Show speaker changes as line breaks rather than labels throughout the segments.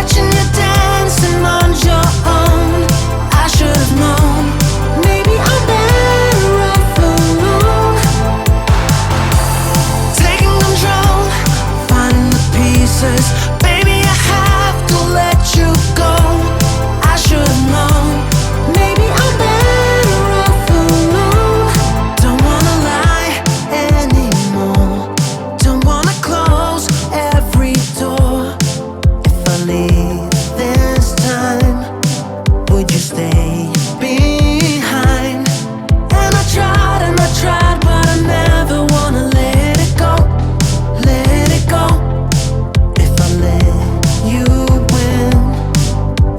watching you dancing on your own. I should have known, maybe I'm better off alone. Taking control, finding the pieces. Baby, I have to let you go. I should have known, maybe I'm better off alone. Don't wanna lie anymore. Don't wanna close every door. If I leave this time, would you stay behind? And I tried, but I never wanna let it go. Let it go. If I let you win,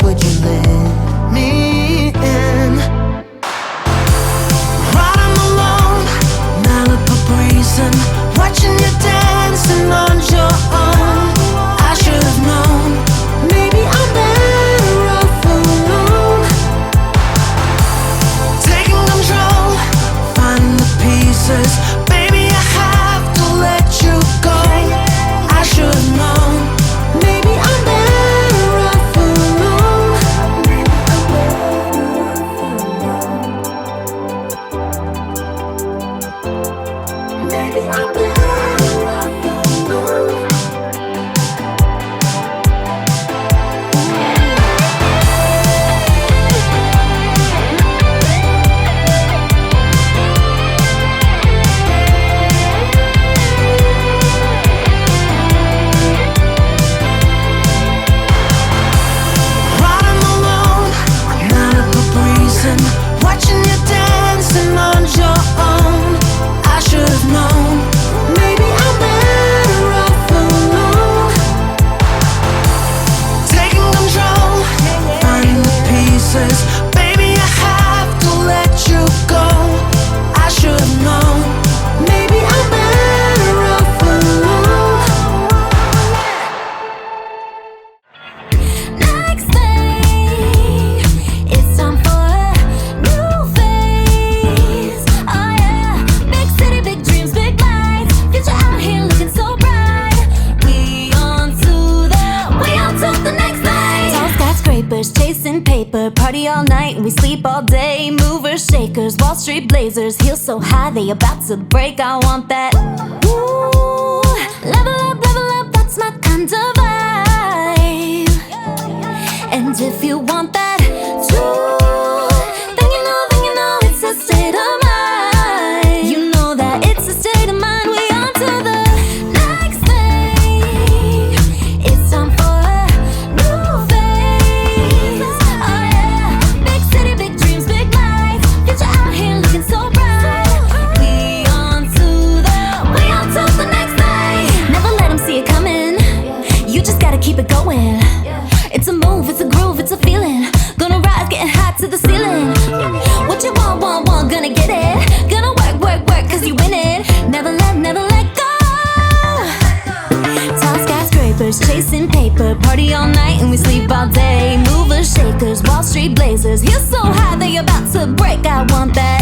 would you let me in? Riding alone, Malibu breezing, watching you dancing on your own. I should have known, maybe I'm better off alone. Taking control, finding the pieces. Baby, I have to let you go. I should have known, maybe I'm better off alone. Maybe I'm better off alone. Riding alone, Malibu breezing, watching you dancing on your own. I should have known, maybe I'm better off alone. Taking control, finding the pieces. Baby, I have to let you go. I should have known, maybe I'm better off alone. Next thing, it's time for a new phase. Oh yeah, big city, big dreams, big lights. Future out here looking so bright. We on to the next thing. Tall skyscrapers, chasing paper, party all night and we sleep all day. Movers, shakers, Wall Street blazers, heels so high they about to break. I want that. Ooh, level up, that's my kind of vibe. And if you want that too, then you know it's a state of mind. You know that it's a state of mind. We on to the next thing. It's time for a new phase. Oh yeah, big city, big dreams, big lights. Future out here looking so bright. We on to the next thing. Never let 'em see it coming. You just gotta keep it going. It's a move, it's a groove, it's a feeling. Gonna rise, getting high to the ceiling. What you want, gonna get it. Gonna work, cause you win it. Never let go. Tall skyscrapers, chasing paper, party all night and we sleep all day. Movers, shakers, Wall Street blazers, heels so high they about to break. I want that.